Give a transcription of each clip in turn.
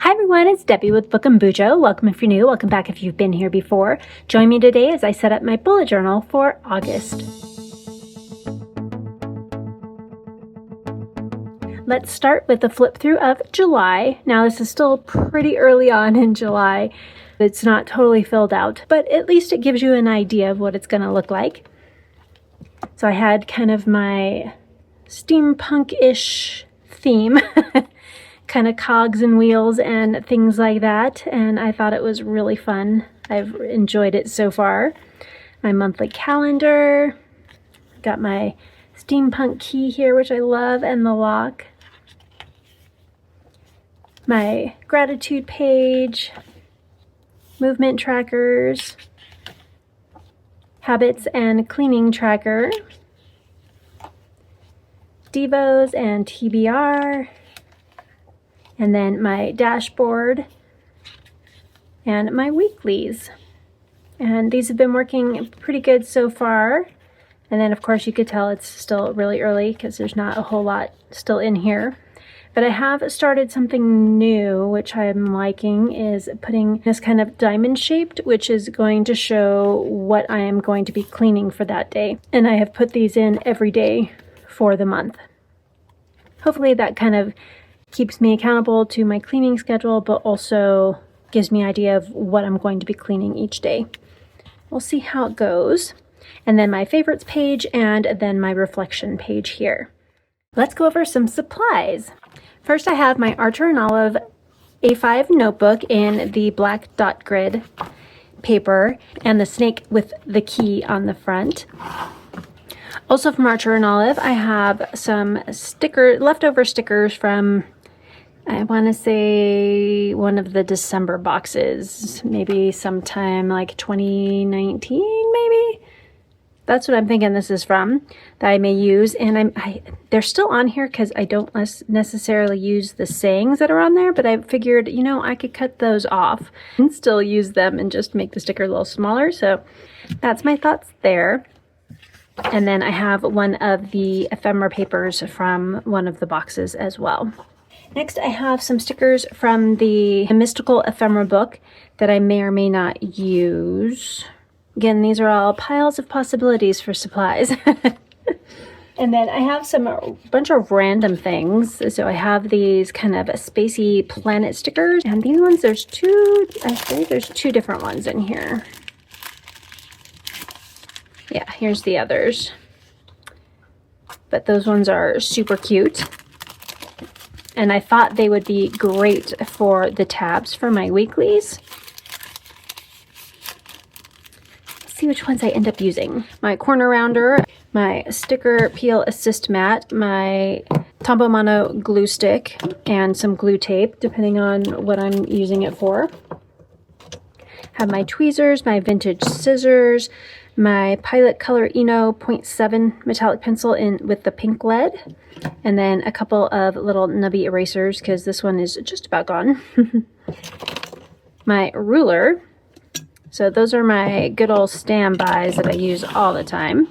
Hi everyone, it's Debbie with BookAndBuJo. Welcome if you're new, welcome back if you've been here before. Join me today as I set up my bullet journal for August. Let's start with the flip through of July. Now this is still pretty early on in July. It's not totally filled out, but at least it gives you an idea of what it's going to look like. So I had kind of my steampunk-ish theme. Kind of cogs and wheels and things like that, and I thought it was really fun. I've enjoyed it so far. My monthly calendar, got my steampunk key here, which I love, and the lock. My gratitude page, movement trackers, habits and cleaning tracker, Devos and TBR, and then my dashboard and my weeklies. And these have been working pretty good so far. And then of course you could tell it's still really early because there's not a whole lot still in here. But I have started something new, which I'm liking, is putting this kind of diamond shaped, which is going to show what I am going to be cleaning for that day. And I have put these in every day for the month. Hopefully that kind of keeps me accountable to my cleaning schedule, but also gives me an idea of what I'm going to be cleaning each day. We'll see how it goes. And then my favorites page, and then my reflection page here. Let's go over some supplies. First, I have my Archer and Olive A5 notebook in the black dot grid paper and the snake with the key on the front. Also from Archer and Olive, I have some leftover stickers from, I want to say, one of the December boxes, maybe sometime like 2019, maybe? That's what I'm thinking this is from, that I may use. And they're still on here because I don't necessarily use the sayings that are on there, but I figured, you know, I could cut those off and still use them and just make the sticker a little smaller. So that's my thoughts there. And then I have one of the ephemera papers from one of the boxes as well. Next, I have some stickers from the Mystical Ephemera book that I may or may not use. Again, these are all piles of possibilities for supplies. And then I have a bunch of random things. So I have these kind of spacey planet stickers. And these ones, I think there's two different ones in here. Yeah, here's the others. But those ones are super cute. And I thought they would be great for the tabs for my weeklies. Let's see which ones I end up using. My corner rounder, my sticker peel assist mat, my Tombow Mono glue stick, and some glue tape, depending on what I'm using it for. Have my tweezers, my vintage scissors, my Pilot Color Eno 0.7 metallic pencil with the pink lead, and then a couple of little nubby erasers because this one is just about gone. My ruler. So those are my good old standbys that I use all the time.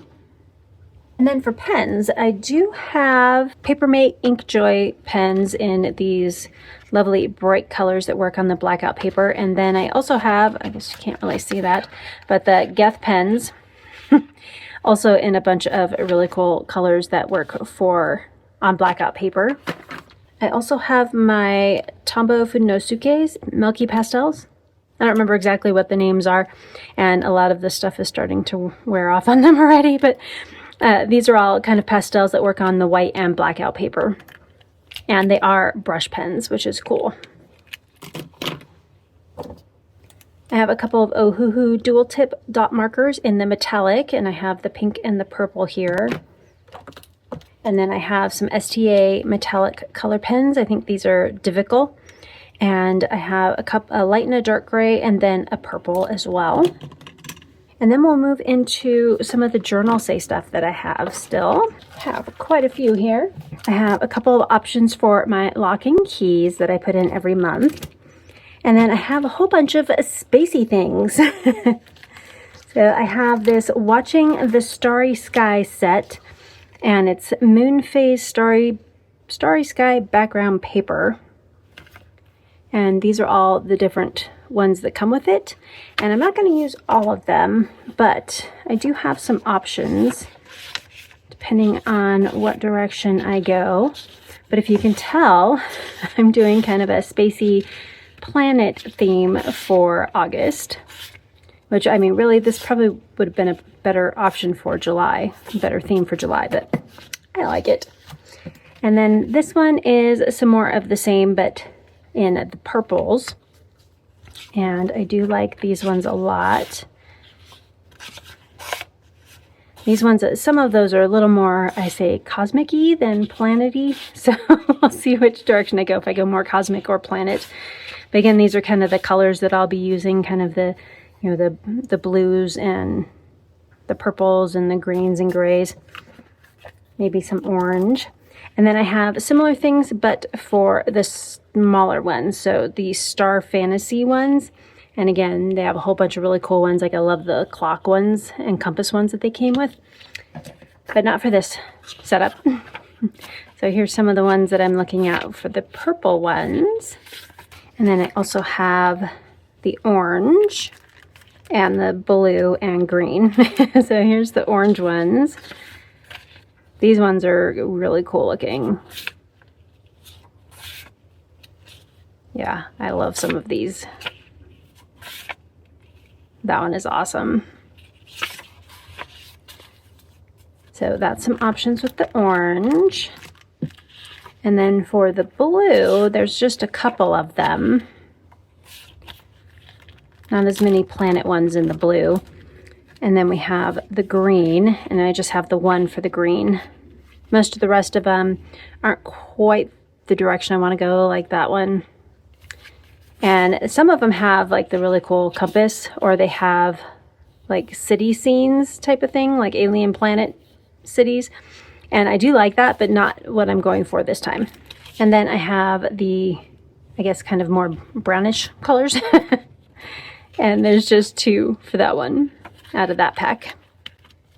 And then for pens, I do have Papermate Inkjoy pens in these lovely bright colors that work on the blackout paper. And then I also have, I guess you can't really see that, but the Geth pens, also in a bunch of really cool colors that work on blackout paper. I also have my Tombow Funosuke's Milky Pastels. I don't remember exactly what the names are, and a lot of this stuff is starting to wear off on them already, but these are all kind of pastels that work on the white and blackout paper. And they are brush pens, which is cool. I have a couple of Ohuhu dual tip dot markers in the metallic, and I have the pink and the purple here. And then I have some STA metallic color pens. I think these are DavKid. And I have a light and a dark gray, and then a purple as well. And then we'll move into some of the journal say stuff that I have still. I have quite a few here. I have a couple of options for my locking keys that I put in every month. And then I have a whole bunch of spacey things. So I have this Watching the Starry Sky set, and it's moon phase starry sky background paper. And these are all the different ones that come with it. And I'm not going to use all of them, but I do have some options depending on what direction I go. But if you can tell, I'm doing kind of a spacey planet theme for August, which, I mean, really, this probably would have been a better option for July, a better theme for July, but I like it. And then this one is some more of the same, but in the purples. And I do like these ones a lot. These ones, some of those are a little more, I say, cosmic-y than planet-y. So we'll see which direction I go, if I go more cosmic or planet. But again, these are kind of the colors that I'll be using, kind of the, you know, the blues and the purples and the greens and grays. Maybe some orange. And then I have similar things, but for the smaller ones. So the Star Fantasy ones. And again, they have a whole bunch of really cool ones. Like, I love the clock ones and compass ones that they came with. But not for this setup. So here's some of the ones that I'm looking at for the purple ones. And then I also have the orange and the blue and green. So here's the orange ones. These ones are really cool looking. Yeah, I love some of these. That one is awesome. So that's some options with the orange. And then for the blue, there's just a couple of them. Not as many planet ones in the blue. And then we have the green, and I just have the one for the green. Most of the rest of them aren't quite the direction I want to go, like that one. And some of them have like the really cool compass, or they have like city scenes type of thing, like alien planet cities. And I do like that, but not what I'm going for this time. And then I have the, I guess, kind of more brownish colors. And there's just two for that one out of that pack.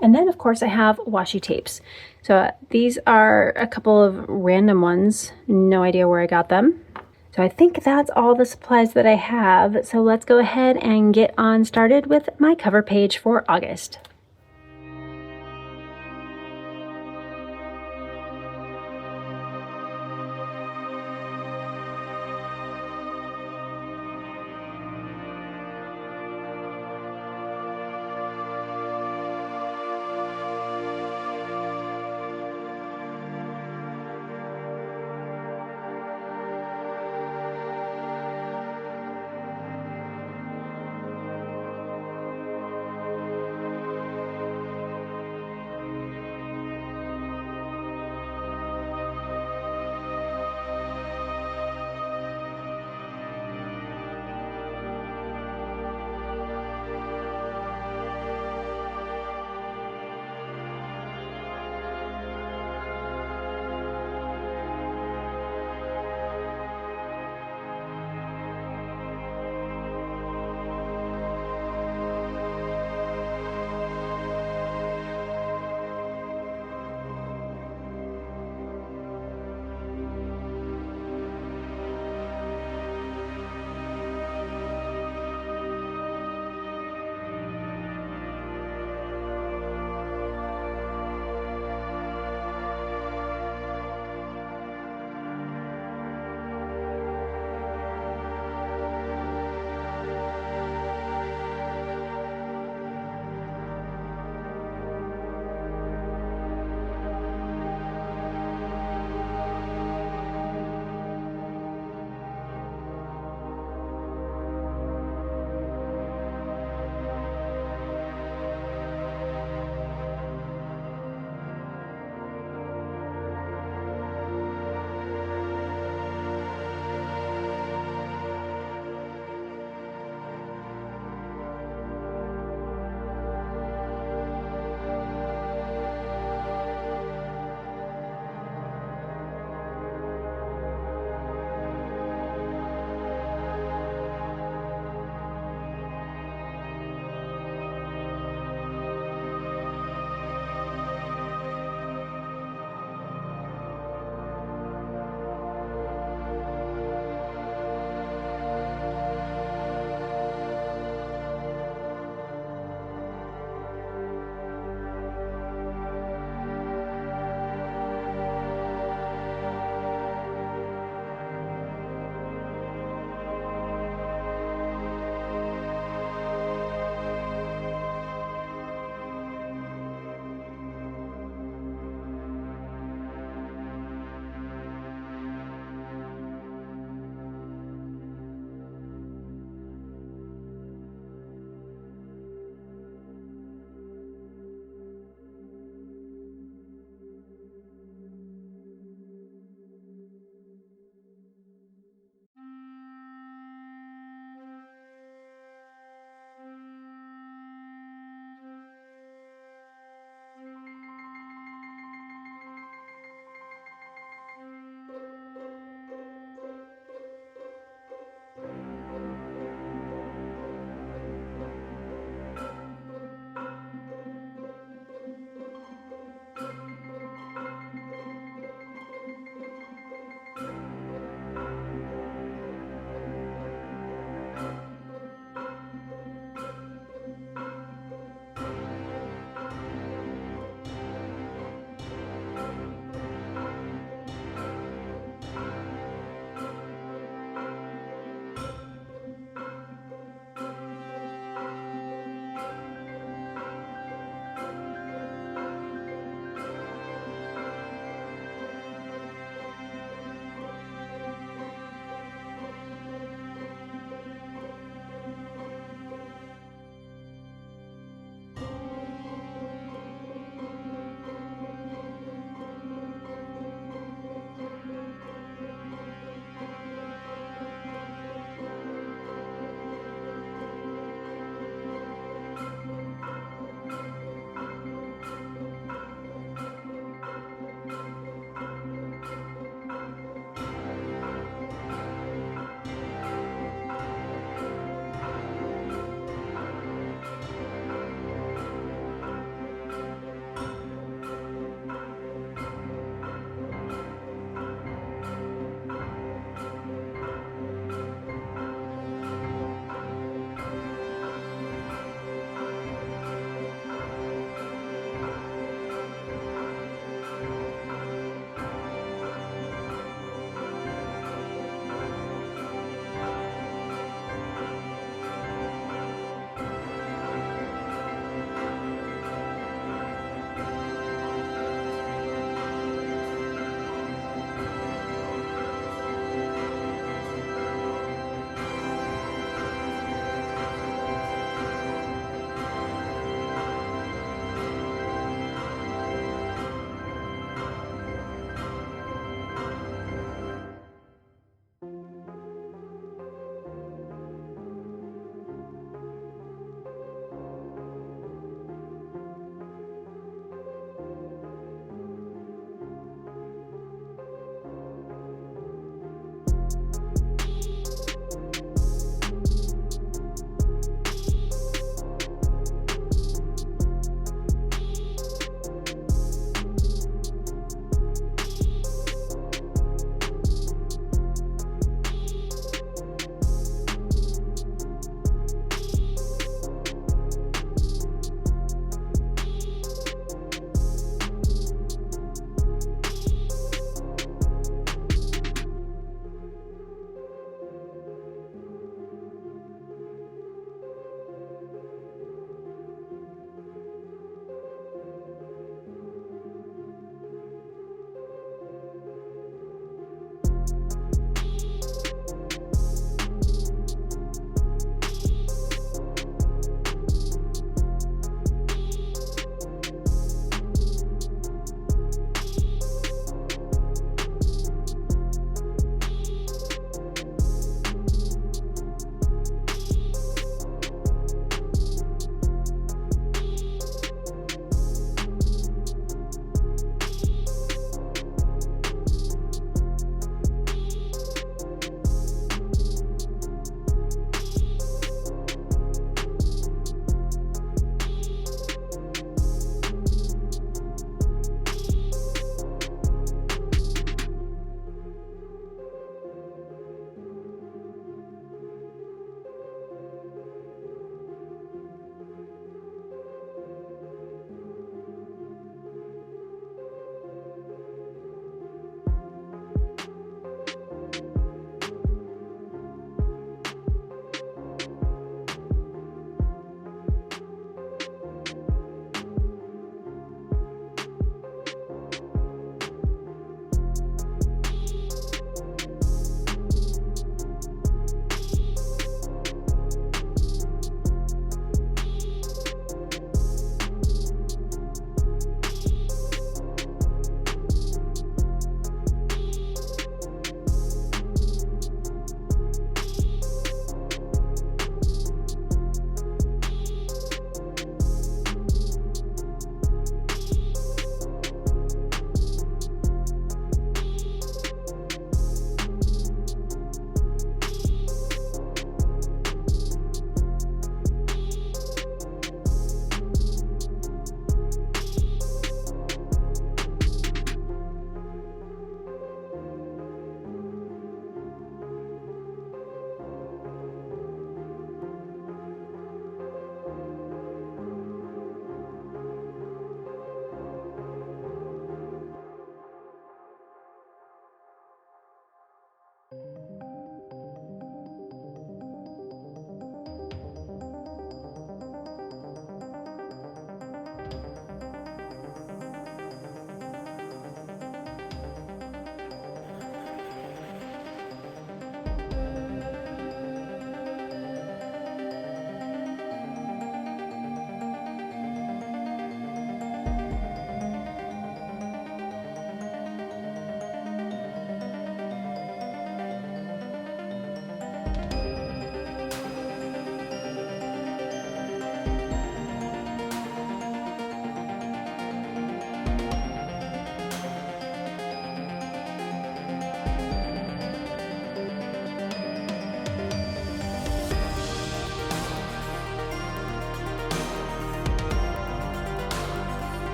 And then, of course, I have washi tapes. So these are a couple of random ones. No idea where I got them. So I think that's all the supplies that I have. So let's go ahead and get on started with my cover page for August.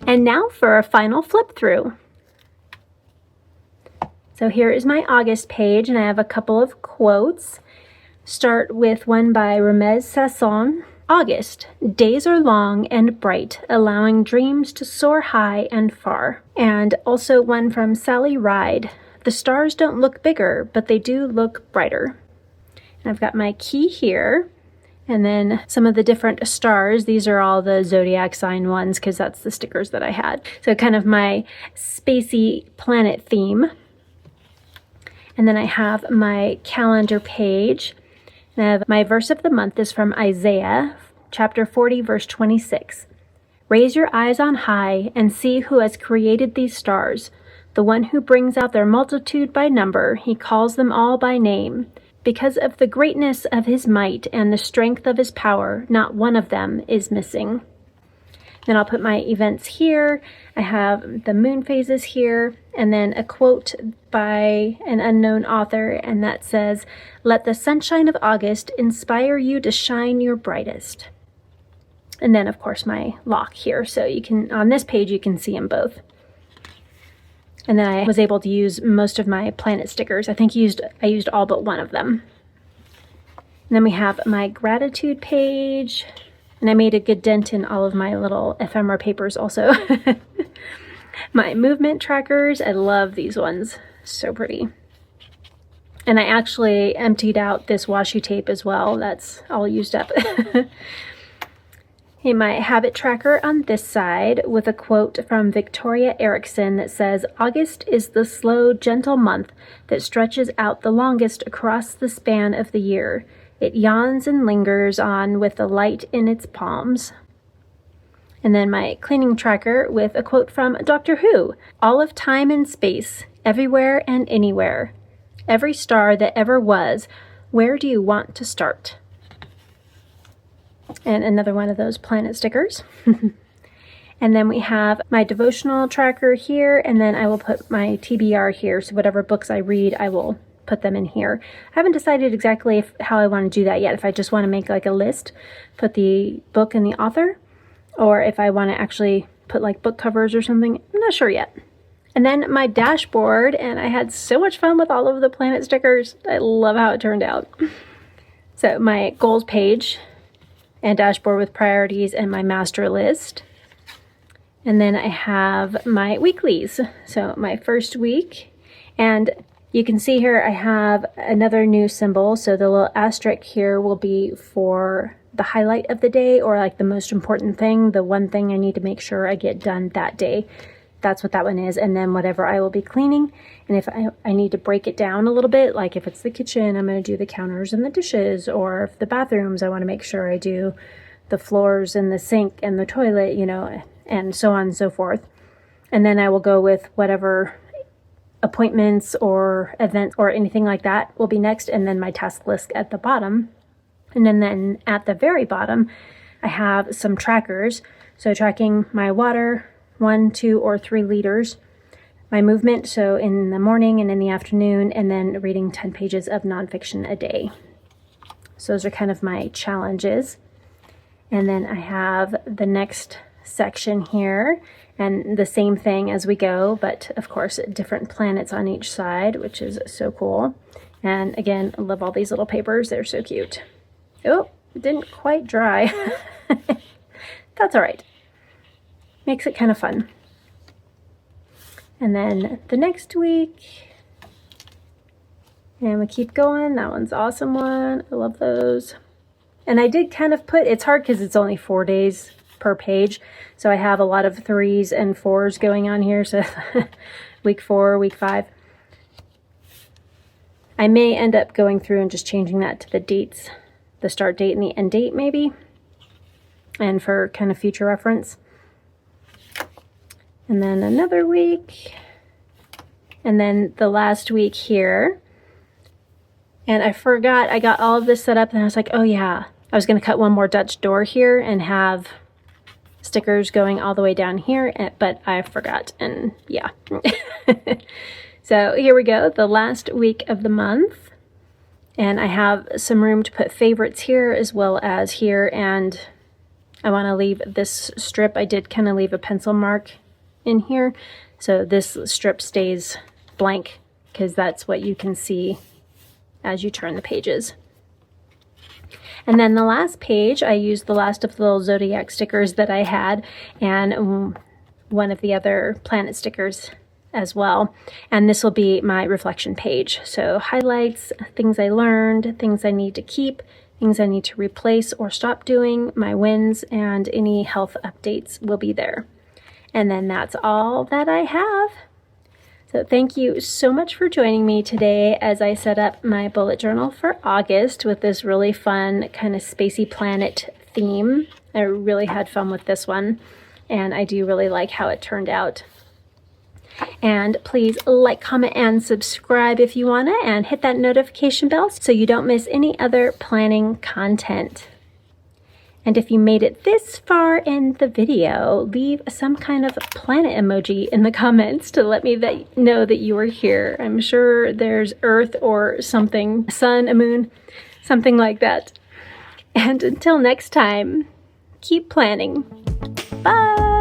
And now for a final flip through. So here is my August page, and I have a couple of quotes. Start with one by Ramez Sasson. August, days are long and bright, allowing dreams to soar high and far. And also one from Sally Ride. The stars don't look bigger, but they do look brighter. And I've got my key here, and then some of the different stars. These are all the zodiac sign ones because that's the stickers that I had. So kind of my spacey planet theme. And then I have my calendar page. And I have my verse of the month is from Isaiah, chapter 40, verse 26. Raise your eyes on high and see who has created these stars. The one who brings out their multitude by number, he calls them all by name. Because of the greatness of his might and the strength of his power, not one of them is missing. Then I'll put my events here. I have the moon phases here, and then a quote by an unknown author, and that says, "Let the sunshine of August inspire you to shine your brightest." And then, of course, my lock here. So you can, on this page, you can see them both. And then I was able to use most of my planet stickers. I think I used all but one of them. And then we have my gratitude page. And I made a good dent in all of my little ephemera papers also. My movement trackers. I love these ones. So pretty. And I actually emptied out this washi tape as well. That's all used up. Okay, my habit tracker on this side with a quote from Victoria Erickson that says, August is the slow, gentle month that stretches out the longest across the span of the year. It yawns and lingers on with the light in its palms. And then my cleaning tracker with a quote from Doctor Who. All of time and space, everywhere and anywhere. Every star that ever was, where do you want to start? And another one of those planet stickers. And then we have my devotional tracker here, and then I will put my TBR here. So whatever books I read, I will put them in here. I haven't decided exactly how I want to do that yet. If I just want to make like a list, put the book and the author, or if I want to actually put like book covers or something. I'm not sure yet. And then my dashboard, and I had so much fun with all of the planet stickers. I love how it turned out. So my goals page and dashboard with priorities and my master list. And then I have my weeklies. So my first week, and you can see here I have another new symbol. So the little asterisk here will be for the highlight of the day, or like the most important thing, the one thing I need to make sure I get done that day. That's what that one is. And then whatever I will be cleaning. And if I need to break it down a little bit, like if it's the kitchen, I'm going to do the counters and the dishes, or if the bathrooms, I want to make sure I do the floors and the sink and the toilet, you know, and so on and so forth. And then I will go with whatever appointments or events or anything like that will be next. And then my task list at the bottom. And then at the very bottom, I have some trackers. So tracking my water, 1, 2, or 3 liters, my movement, so in the morning and in the afternoon, and then reading 10 pages of nonfiction a day. So those are kind of my challenges. And then I have the next section here, and the same thing as we go, but of course different planets on each side, which is so cool. And again, I love all these little papers. They're so cute. Oh, it didn't quite dry. That's all right. Makes it kind of fun. And then the next week, and we keep going. That one's an awesome one. I love those. And I did kind of put, it's hard because it's only 4 days per page. So I have a lot of 3s and 4s going on here. So week 4, week 5. I may end up going through and just changing that to the dates, the start date and the end date maybe. And for kind of future reference. And then another week, and then the last week here. And I forgot, I got all of this set up and I was like, oh yeah, I was going to cut one more Dutch door here and have stickers going all the way down here, but I forgot, and yeah. So here we go, the last week of the month. And I have some room to put favorites here as well as here, and I want to leave this strip. I did kind of leave a pencil mark in here, so this strip stays blank because that's what you can see as you turn the pages. And then the last page, I used the last of the little zodiac stickers that I had and one of the other planet stickers as well. And this will be my reflection page. So highlights, things I learned, things I need to keep, things I need to replace or stop doing, my wins, and any health updates will be there. And then that's all that I have. So thank you so much for joining me today as I set up my bullet journal for August with this really fun kind of spacey planet theme. I really had fun with this one, and I do really like how it turned out. And please like, comment, and subscribe if you want to, and hit that notification bell so you don't miss any other planning content. And if you made it this far in the video, leave some kind of planet emoji in the comments to let me know that you are here. I'm sure there's Earth or something, a sun, a moon, something like that. And until next time, keep planning. Bye!